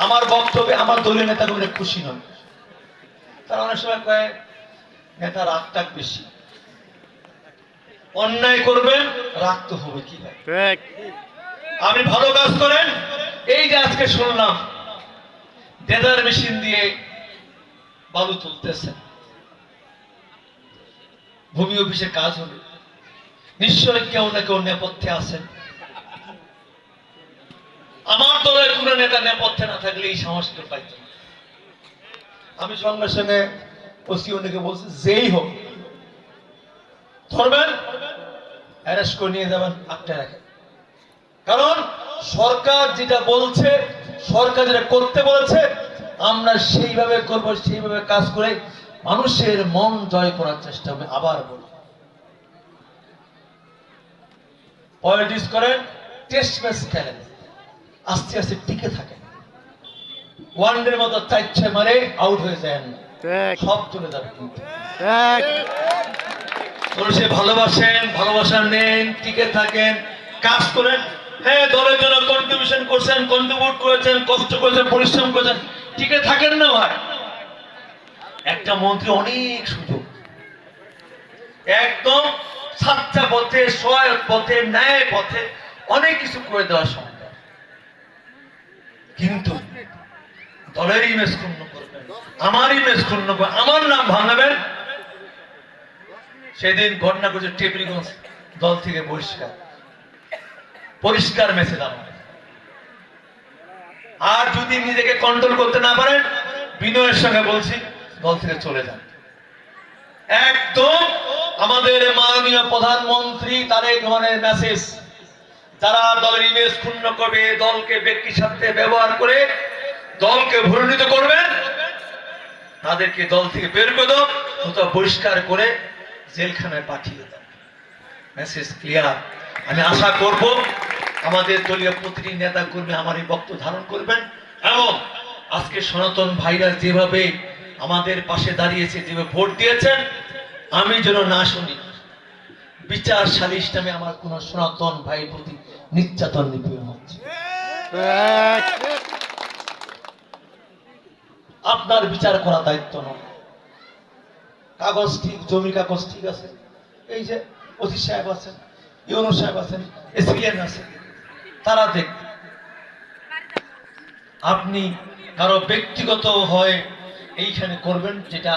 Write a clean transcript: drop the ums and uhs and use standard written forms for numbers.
আমার বক্তব্যে আমার দলীয় নেতাগুলো খুশি নয়। তারা অনেক সময় কয় নেতা রাগ টাগ বেশি, অন্যায় করবেন রাগ তো হবে কি ভাই? আপনি ভালো কাজ করেন। এই যে আজকে শুনলাম ডেজার মেশিন দিয়ে বালু তুলতেছেন, ভূমি অফিসে কাজ হবে, নিশ্চয়ই কেউ না কেউ নেপথ্যে আছেন। আমার দলের কোন নেতা নেপথ্যে না থাকলে এই সাহসটা পাইত না। আমি সঙ্গে সঙ্গে ওসি অনেকে বলছে যেই হোক ধরবেন, অ্যারেস্ট করে নিয়ে যাবেন, আটকে রাখেন। কারণ সরকার যেটা বলছে, সরকার যেটা করতে বলেছে, আমরা সেইভাবে করব, সেইভাবে কাজ করে মানুষের মন জয় করার চেষ্টা হবে। আবার বলি, পলিটিক্স করেন, টেস্ট ম্যাচ খেলেন, আস্তে আস্তে টিকে থাকেন। ওয়ানডের মতো 4-6 মারে আউট হয়ে যায়, সব চলে যাবে। কিন্তু মানুষে ভালোবাসেন, ভালোবাসা নেন, টিকে থাকেন, কাজ করেন। হ্যাঁ, দলের জন্য কন্ট্রিবিউশন করছেন, কন্ট্রিবিউট করেছেন, কষ্ট করেছেন, পরিশ্রম করেছেন, টিকে থাকেন না ভাই। একটা মন্ত্রী অনেক সুযোগ, একদম সাচ্চা পথে, সহায়ক পথে, ন্যায় পথে অনেক কিছু করে দেওয়া সম্ভব। কিন্তু দলের ইমেজ ক্ষুণ্ণ করবেন, আমার ইমেজ ক্ষুণ্ণ করবেন, আমার নাম ভাঙাবেন। সেদিন ঘটনা করছে টেপরিগঞ্জ, দল থেকে বহিষ্কার, পরিষ্কার মেসেজ আমার। আর যদি নিজেকে কন্ট্রোল করতে না পারেন, বিনয়ের সঙ্গে বলছি দল থেকে চলে যান। একদম আমাদের মাননীয় প্রধানমন্ত্রী তারেক রহমানের মেসেজ, যারা দলের ইমেজ ক্ষুণ্ণ করবে, দলকে ব্যক্তির সাথে ব্যবহার করে দলকে ভূমিত করবেন, তাদেরকে দল থেকে বের করে দাও, অথবা বহিষ্কার করে জেলখানায় পাঠিয়ে দাও। Message clear. আমি আশা করব আমাদের দলীয় প্রতিটি নেতা কর্মী আমার এই বক্তব্য ধারণ করবেন, এবং আজকে সনাতন ভাইরা যেভাবে আমাদের পাশে দাঁড়িয়েছে, যেভাবে ভোট দিয়েছেন, আমি যেন না শুনি বিচার সালিশ নামে আমার কোন সনাতন ভাই প্রতি নির্যাতন নিপীড়ন হচ্ছে। আপনার বিচার করা দায়িত্ব নয়। কাগজ ঠিক, জমির কাগজ ঠিক আছে, এই যে ওসি সাহেব আছেন, ইউনূস সাহেব আছেন, এসপিএন আছেন, তারা দেখবে। আপনি কারো ব্যক্তিগত হয় এইখানে করবেন, যেটা